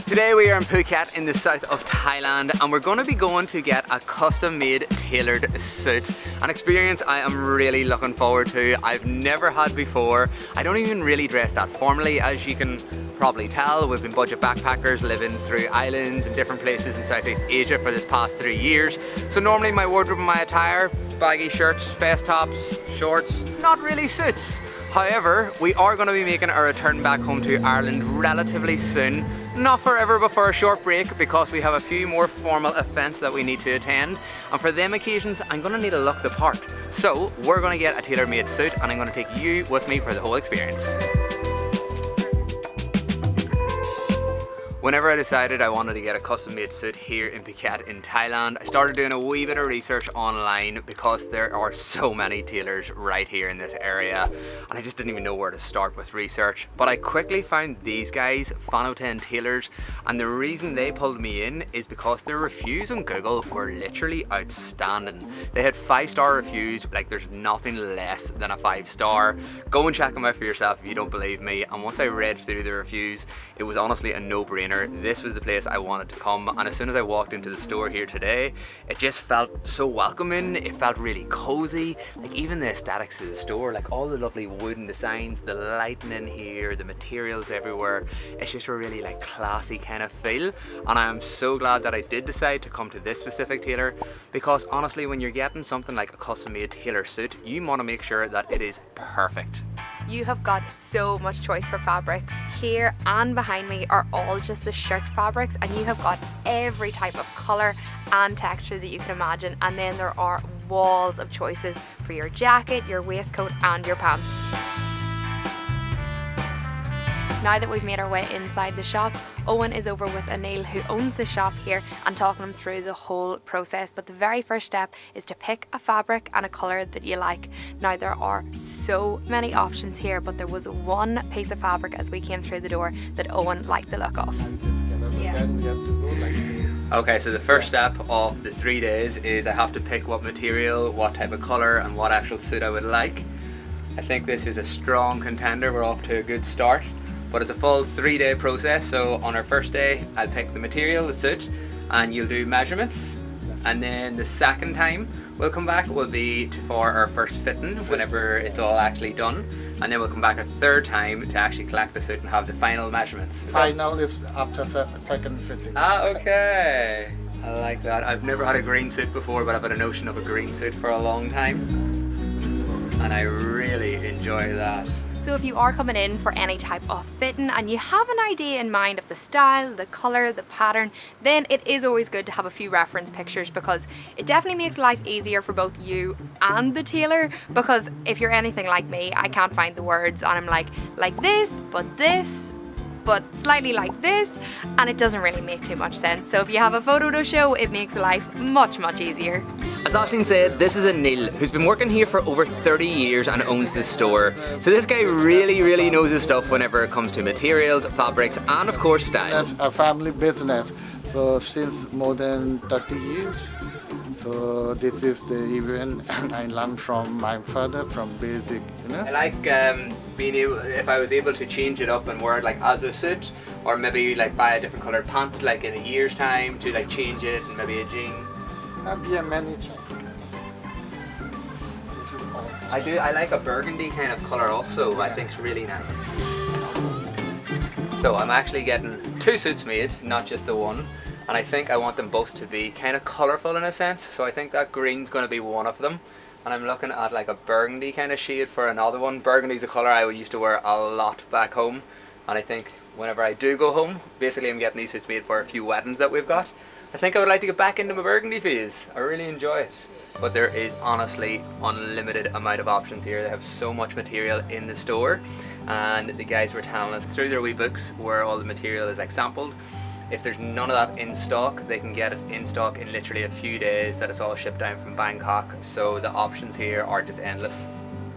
Today we are in Phuket in the south of Thailand, and we're going to be going to get a custom made tailored suit. An experience I am really looking forward to. I've never had before. I don't even really dress that formally, as you can probably tell. We've been budget backpackers living through islands and different places in Southeast Asia for this past 3 years. So normally my wardrobe and my attire, baggy shirts, vest tops, shorts, not really suits. However, we are going to be making a return back home to Ireland relatively soon. Not forever, but for a short break, because we have a few more formal events that we need to attend. And for them occasions, I'm going to need to look the part. So we're going to get a tailor-made suit, and I'm going to take you with me for the whole experience. Whenever I decided I wanted to get a custom made suit here in Phuket in Thailand, I started doing a wee bit of research online because there are so many tailors right here in this area, and I just didn't even know where to start with research. But I quickly found these guys, Vannoten Tailors, and the reason they pulled me in is because their reviews on Google were literally outstanding. They had 5-star reviews, like there's nothing less than a 5-star. Go and check them out for yourself if you don't believe me. And once I read through the reviews, it was honestly a no-brainer. This was the place I wanted to come, and as soon as I walked into the store here today, it just felt so welcoming. It felt really cozy. Like even the aesthetics of the store, like all the lovely wooden designs, the lighting in here, the materials everywhere, it's just a really like classy kind of feel. And I am so glad that I did decide to come to this specific tailor, because honestly when you're getting something like a custom made tailor suit, you want to make sure that it is perfect. You have got so much choice for fabrics. Here and behind me are all just the shirt fabrics, and you have got every type of colour and texture that you can imagine, and then there are walls of choices for your jacket, your waistcoat and your pants. Now that we've made our way inside the shop, Owen is over with Anil, who owns the shop here, and talking him through the whole process. But the very first step is to pick a fabric and a colour that you like. Now there are so many options here, but there was one piece of fabric as we came through the door that Owen liked the look of. Yeah. Okay, so the first step of the 3 days is I have to pick what material, what type of colour and what actual suit I would like. I think this is a strong contender. We're off to a good start. But it's a full 3-day process. So on our first day, I'll pick the material, the suit, and you'll do measurements. And then the second time we'll come back will be for our first fitting, whenever it's all actually done. And then we'll come back a third time to actually collect the suit and have the final measurements. Final is after second fitting. Ah, okay. I like that. I've never had a green suit before, but I've had a notion of a green suit for a long time. And I really enjoy that. So if you are coming in for any type of fitting and you have an idea in mind of the style, the colour, the pattern, then it is always good to have a few reference pictures, because it definitely makes life easier for both you and the tailor. Because if you're anything like me, I can't find the words and I'm like this, but slightly like this, and it doesn't really make too much sense. So if you have a photo to show, it makes life much easier. As Ashley said, this is Anil, who's been working here for over 30 years and owns this store. So this guy really knows his stuff whenever it comes to materials, fabrics and of course style. It's a family business, so since more than 30 years. So this is the event I learned from my father, from basic, you know. I like being able, if I was able to change it up and wear it like as a suit, or maybe like buy a different coloured pant like in a year's time to like change it, and maybe a jean. Yeah, many times. This is all. I like a burgundy kind of colour also. I think it's really nice. So I'm actually getting 2 suits made, not just the one. And I think I want them both to be kind of colourful in a sense. So I think that green's going to be one of them. And I'm looking at like a burgundy kind of shade for another one. Burgundy's a colour I used to wear a lot back home. And I think whenever I do go home, basically I'm getting these suits made for a few weddings that we've got. I think I would like to get back into my burgundy phase. I really enjoy it. But there is honestly unlimited amount of options here. They have so much material in the store, and the guys were telling us through their wee books where all the material is like sampled. If there's none of that in stock, they can get it in stock in literally a few days, that it's all shipped down from Bangkok. So the options here are just endless.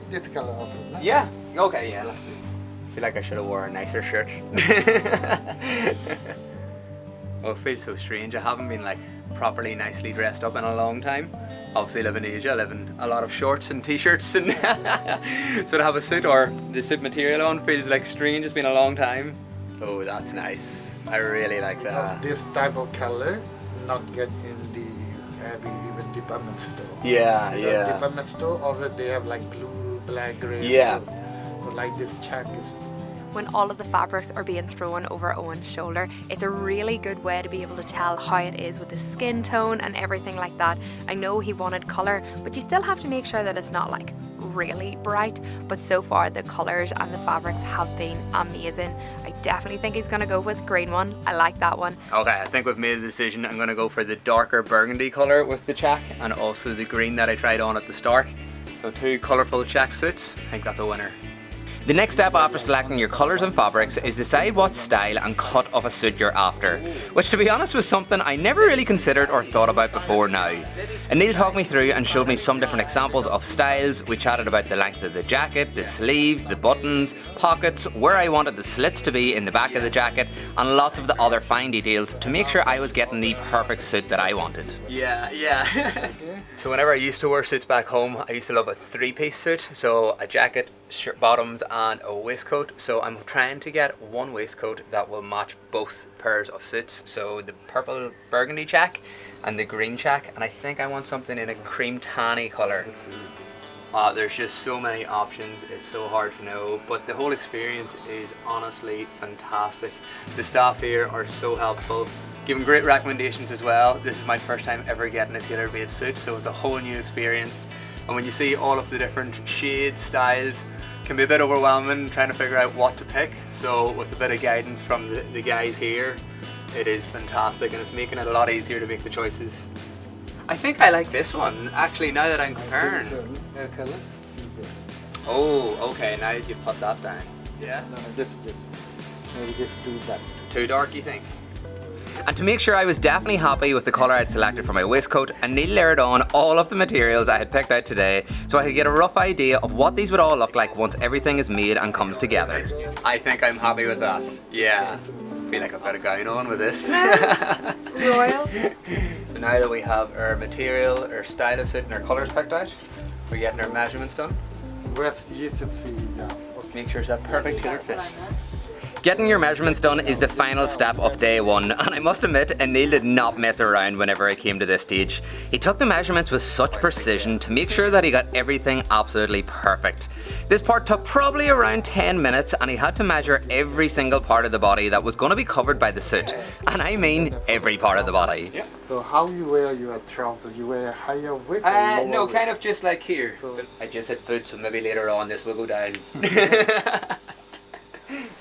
This color also. No? Yeah, okay, yeah, let's see. I feel like I should have worn a nicer shirt. Oh, it feels so strange. I haven't been like properly nicely dressed up in a long time. Obviously live in Asia, I live in a lot of shorts and t-shirts, and so to have a suit or the suit material on feels like strange. It's been a long time. Oh, that's nice. I really like that. This type of color not get in the every even department store. Yeah, You know, department store already they have like blue, black, gray. Yeah. So like this check is. When all of the fabrics are being thrown over Owen's shoulder, it's a really good way to be able to tell how it is with the skin tone and everything like that. I know he wanted colour, but you still have to make sure that it's not like really bright, but so far the colours and the fabrics have been amazing. I definitely think he's going to go with the green one. I like that one. Okay, I think we've made the decision. I'm going to go for the darker burgundy colour with the check and also the green that I tried on at the start. So 2 colourful check suits. I think that's a winner. The next step after selecting your colours and fabrics is decide what style and cut of a suit you're after, which to be honest was something I never really considered or thought about before now. Anil talked me through and showed me some different examples of styles. We chatted about the length of the jacket, the sleeves, the buttons, pockets, where I wanted the slits to be in the back of the jacket, and lots of the other fine details to make sure I was getting the perfect suit that I wanted. Yeah. So whenever I used to wear suits back home, I used to love a 3-piece suit, so a jacket, shirt bottoms and a waistcoat. So I'm trying to get one waistcoat that will match both pairs of suits, so the purple burgundy check and the green check, and I think I want something in a cream tanny colour. There's just so many options, it's so hard to know, but the whole experience is honestly fantastic. The staff here are so helpful, giving great recommendations as well. This is my first time ever getting a tailor-made suit, so it's a whole new experience. And when you see all of the different shades, styles, it can be a bit overwhelming trying to figure out what to pick. So with a bit of guidance from the guys here, it is fantastic and it's making it a lot easier to make the choices. I think I like this one, actually, now that I'm comparing. Oh, okay, now you've put that down. Yeah? No, just maybe just do that. Too dark, you think? And to make sure I was definitely happy with the colour I'd selected for my waistcoat, Anil layered on all of the materials I had picked out today so I could get a rough idea of what these would all look like once everything is made and comes together. I think I'm happy with that. Yeah. I feel like I've got a gown on with this. Royal. So now that we have our material, our style of suit and our colours picked out, we're getting our measurements done. Make sure it's that perfect tailored fit. Getting your measurements done is the final step of day one, and I must admit, Anil did not mess around whenever I came to this stage. He took the measurements with such precision to make sure that he got everything absolutely perfect. This part took probably around 10 minutes, and he had to measure every single part of the body that was going to be covered by the suit. And I mean every part of the body. Yeah. So how you wear your trousers? You wear higher width or lower No, width? kind of just like here. So I just hit foot, so maybe later on this will go down.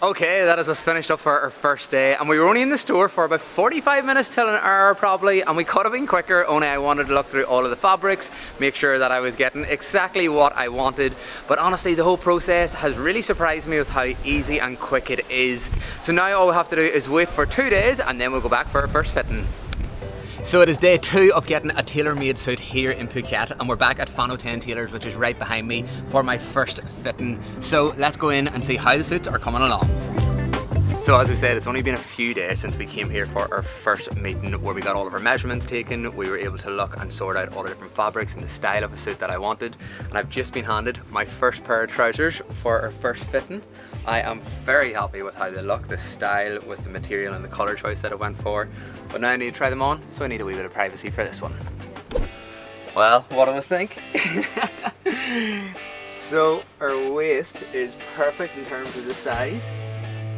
Okay, that is us finished up for our first day, and we were only in the store for about 45 minutes till an hour probably, and we could have been quicker, only I wanted to look through all of the fabrics, make sure that I was getting exactly what I wanted. But honestly, the whole process has really surprised me with how easy and quick it is. So now all we have to do is wait for 2 days and then we'll go back for our first fitting. So it is day 2 of getting a tailor-made suit here in Phuket, and we're back at Vannoten Tailors, which is right behind me, for my first fitting. So let's go in and see how the suits are coming along. So as we said, it's only been a few days since we came here for our first meeting where we got all of our measurements taken. We were able to look and sort out all the different fabrics and the style of a suit that I wanted. And I've just been handed my first pair of trousers for our first fitting. I am very happy with how they look, the style with the material and the colour choice that I went for. But now I need to try them on, so I need a wee bit of privacy for this one. Well, what do I think? So our waist is perfect in terms of the size.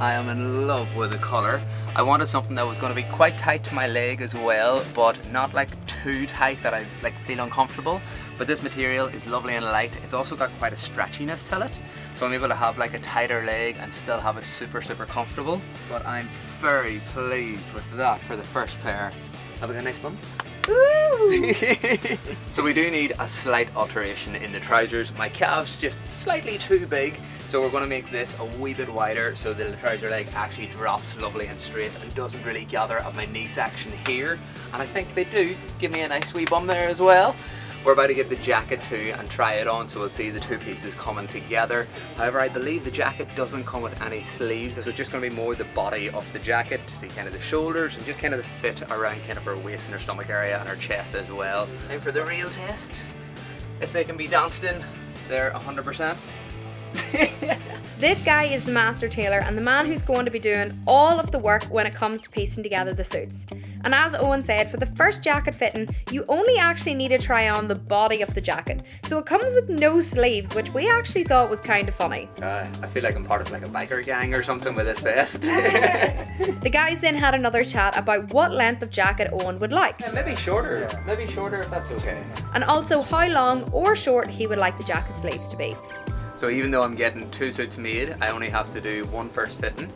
I am in love with the colour. I wanted something that was going to be quite tight to my leg as well, but not like too tight that I feel uncomfortable. But this material is lovely and light. It's also got quite a stretchiness to it, so I'm able to have like a tighter leg and still have it super comfortable. But I'm very pleased with that for the first pair. Have we got a nice bum? So we do need a slight alteration in the trousers. My calf's just slightly too big, so we're going to make this a wee bit wider so the trouser leg actually drops lovely and straight and doesn't really gather at my knee section here. And I think they do give me a nice wee bum there as well. We're about to get the jacket too and try it on, so we'll see the two pieces coming together. However, I believe the jacket doesn't come with any sleeves, so it's just going to be more the body of the jacket to see kind of the shoulders and just kind of the fit around kind of our waist and our stomach area and our chest as well. Time for the real test. If they can be danced in, they're 100%. This guy is the master tailor and the man who's going to be doing all of the work when it comes to piecing together the suits. And as Owen said, for the first jacket fitting, you only actually need to try on the body of the jacket. So it comes with no sleeves, which we actually thought was kind of funny. I feel like I'm part of like a biker gang or something with this vest. The guys then had another chat about what length of jacket Owen would like. Yeah, maybe shorter. Maybe shorter if that's okay. And also how long or short he would like the jacket sleeves to be. So even though I'm getting 2 suits made, I only have to do one first fitting.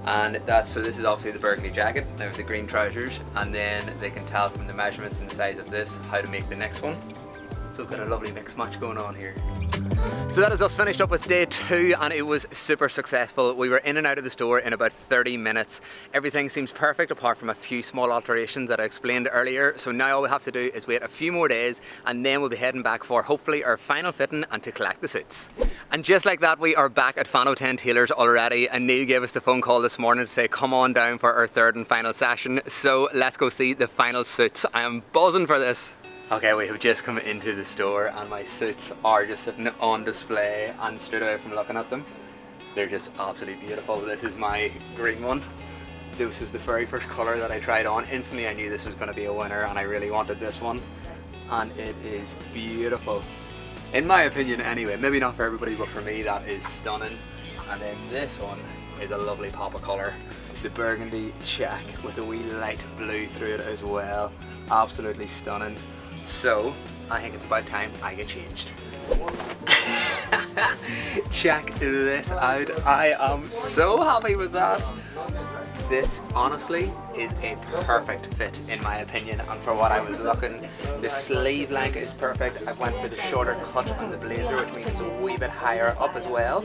And so this is obviously the burgundy jacket, now with the green trousers, and then they can tell from the measurements and the size of this how to make the next one. So we've got a lovely mix match going on here. So that is us finished up with day 2, and it was super successful. We were in and out of the store in about 30 minutes. Everything seems perfect apart from a few small alterations that I explained earlier. So now all we have to do is wait a few more days and then we'll be heading back for hopefully our final fitting and to collect the suits. And just like that, we are back at Vannoten Tailors already, and Neil gave us the phone call this morning to say come on down for our 3rd and final session. So let's go see the final suits. I am buzzing for this. Okay, we have just come into the store and my suits are just sitting on display and straight away from looking at them, they're just absolutely beautiful. This is my green one. This was the very first colour that I tried on. Instantly I knew this was going to be a winner and I really wanted this one. And it is beautiful. In my opinion anyway, maybe not for everybody, but for me that is stunning. And then this one is a lovely pop of colour. The burgundy check with a wee light blue through it as well. Absolutely stunning. So, I think it's about time I get changed. Check this out. I am so happy with that. This honestly is a perfect fit in my opinion, and for what I was looking. The sleeve length is perfect. I went for the shorter cut on the blazer, which means it's a wee bit higher up as well.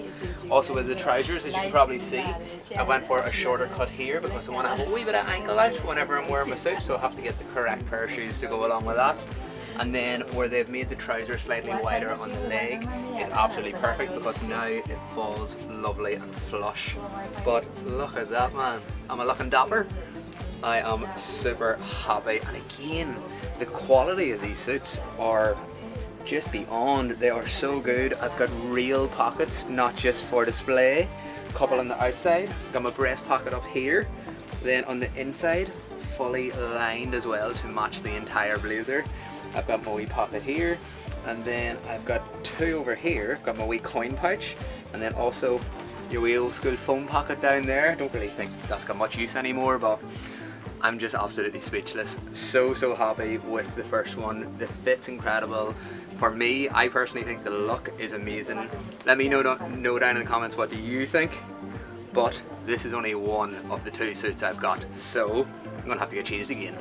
Also with the trousers, as you can probably see, I went for a shorter cut here because I want to have a wee bit of ankle out whenever I'm wearing my suit, so I have to get the correct pair of shoes to go along with that. And then where they've made the trouser slightly wider on the leg is absolutely perfect because now it falls lovely and flush. But look at that, man. Am I looking dapper? I am super happy. And again, the quality of these suits are just beyond. They are so good. I've got real pockets, not just for display. Couple on the outside. Got my breast pocket up here. Then on the inside, fully lined as well to match the entire blazer. I've got my wee pocket here, and then I've got 2 over here. I've got my wee coin pouch, and then also your wee old school phone pocket down there. Don't really think that's got much use anymore, but I'm just absolutely speechless. So happy with the first one. The fit's incredible. For me, I personally think the look is amazing. Let me know down in the comments what do you think. But this is only one of the 2 suits I've got, so I'm gonna have to get changed again.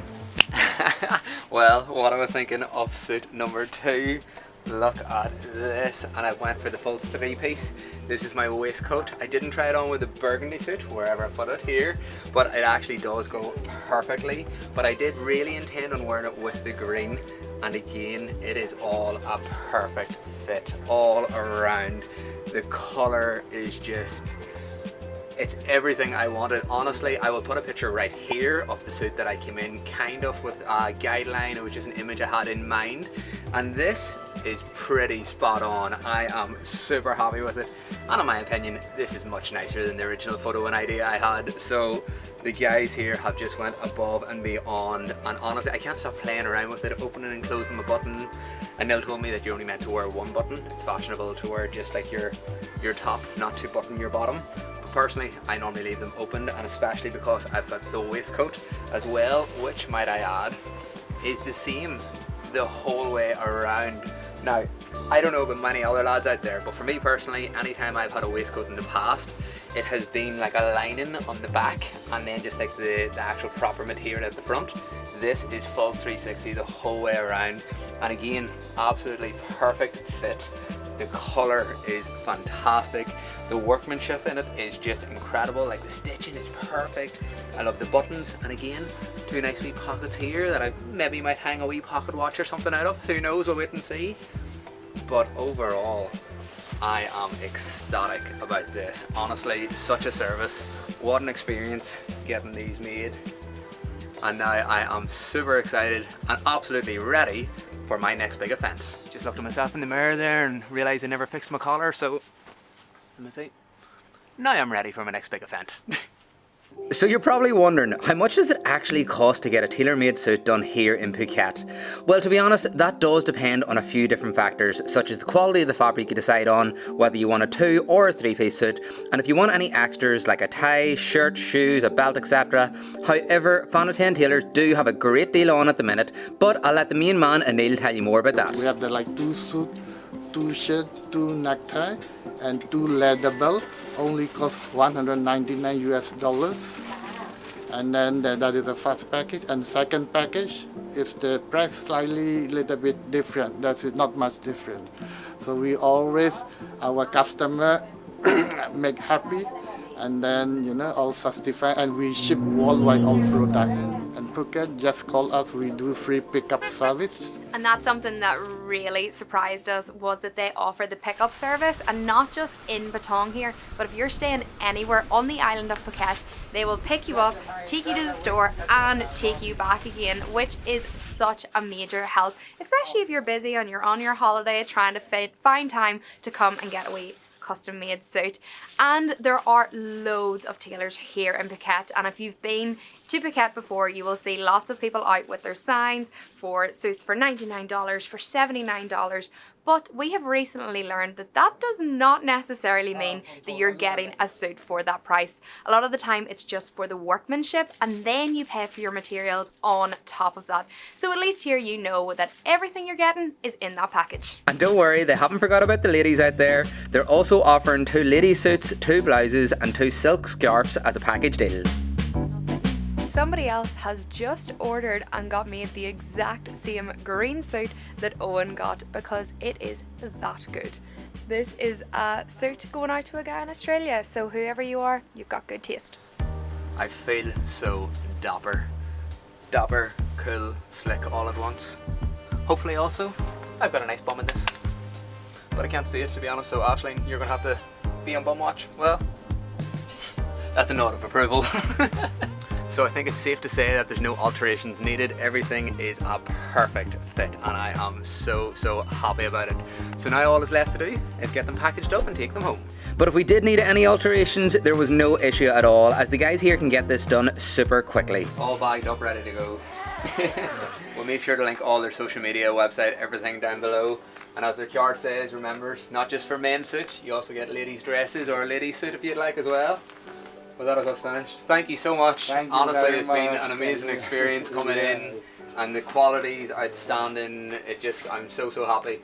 Well, what am I thinking of suit number 2? Look at this, and I went for the full 3-piece. This is my waistcoat. I didn't try it on with the burgundy suit, wherever I put it here, but it actually does go perfectly. But I did really intend on wearing it with the green, and again, it is all a perfect fit all around. The colour is just... it's everything I wanted. Honestly, I will put a picture right here of the suit that I came in kind of with a guideline. It was just an image I had in mind, and this is pretty spot on. I am super happy with it, and in my opinion this is much nicer than the original photo and idea I had. So the guys here have just went above and beyond, and honestly I can't stop playing around with it, opening and closing my button. And Neil told me that you're only meant to wear one button. It's fashionable to wear just like your top, not to button your bottom. Personally, I normally leave them opened, and especially because I've got the waistcoat as well, which, might I add, is the same the whole way around. Now, I don't know about many other lads out there, but for me personally, anytime I've had a waistcoat in the past, it has been like a lining on the back and then just like the actual proper material at the front. This is full 360 the whole way around, and again, absolutely perfect fit. The colour is fantastic. The workmanship in it is just incredible. Like the stitching is perfect. I love the buttons, and again, 2 nice wee pockets here that I maybe might hang a wee pocket watch or something out of. Who knows, we'll wait and see. But overall, I am ecstatic about this. Honestly, such a service. What an experience getting these made. And now I am super excited and absolutely ready for my next big event. Just looked at myself in the mirror there and realised I never fixed my collar, so Let me see. Now I'm ready for my next big event. So you're probably wondering, how much does it actually cost to get a tailor-made suit done here in Phuket? Well, to be honest, that does depend on a few different factors, such as the quality of the fabric you decide on, whether you want a 2 or a 3-piece suit, and if you want any extras like a tie, shirt, shoes, a belt, etc. However, Vannoten Tailors do have a great deal on at the minute, but I'll let the main man, Anil, tell you more about that. We have the 2 suit, 2 shirt, 2 necktie, and 2 leather belt. Only cost $199 US. And then that is the first package. And the second package is the price slightly little bit different. That's not much different. So we always, our customer make happy, and then all satisfied, and we ship worldwide all product. And Phuket, just call us, we do free pickup service. And that's something that really surprised us, was that they offer the pickup service, and not just in Patong here, but if you're staying anywhere on the island of Phuket, they will pick you up, take you to the store and take you back again, which is such a major help, especially if you're busy and you're on your holiday trying to find time to come and get away custom made suit. And there are loads of tailors here in Phuket, and if you've been to Phuket before, you will see lots of people out with their signs for suits for $99, for $79. But we have recently learned that that does not necessarily mean that you're getting a suit for that price. A lot of the time it's just for the workmanship, and then you pay for your materials on top of that. So at least here you know that everything you're getting is in that package. And don't worry, they haven't forgot about the ladies out there. They're also offering 2 lady suits, 2 blouses and 2 silk scarves as a package deal. Somebody else has just ordered and got me the exact same green suit that Owen got, because it is that good. This is a suit going out to a guy in Australia, so whoever you are, you've got good taste. I feel so dapper. Dapper, cool, slick all at once. Hopefully also, I've got a nice bum in this. But I can't see it, to be honest, so Aisling, you're going to have to be on bum watch. Well, that's a nod of approval. So I think it's safe to say that there's no alterations needed. Everything is a perfect fit, and I am so happy about it. So now all that's left to do is get them packaged up and take them home. But if we did need any alterations, there was no issue at all, as the guys here can get this done super quickly. All bagged up, ready to go. We'll make sure to link all their social media, website, everything down below. And as their card says, remember, it's not just for men's suits, you also get ladies' dresses or a ladies' suit if you'd like as well. Well, that is us finished. Thank you so much. Honestly, it's been an amazing experience coming in, and the quality is outstanding. I'm so happy.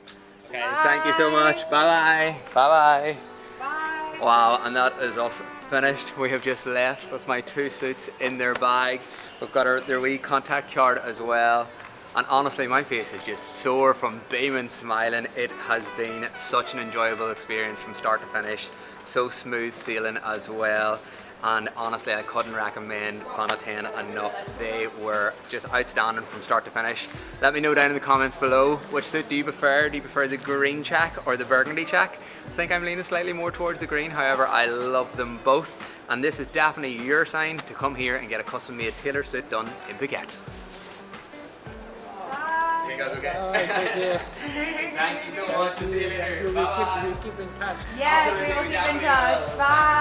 Okay, thank you so much. Bye bye. Bye bye. Bye. Wow, and that is us finished. We have just left with my 2 suits in their bag. We've got their wee contact card as well. And honestly, my face is just sore from beaming, smiling. It has been such an enjoyable experience from start to finish. So smooth sailing as well. And honestly, I couldn't recommend Vannoten enough. They were just outstanding from start to finish. Let me know down in the comments below, which suit do you prefer? Do you prefer the green check or the burgundy check? I think I'm leaning slightly more towards the green, however, I love them both. And this is definitely your sign to come here and get a custom made tailor suit done in Phuket. You guys okay? Thank you so much. To see you later. Bye. We'll keep in touch. Yes, we will keep in touch. Bye.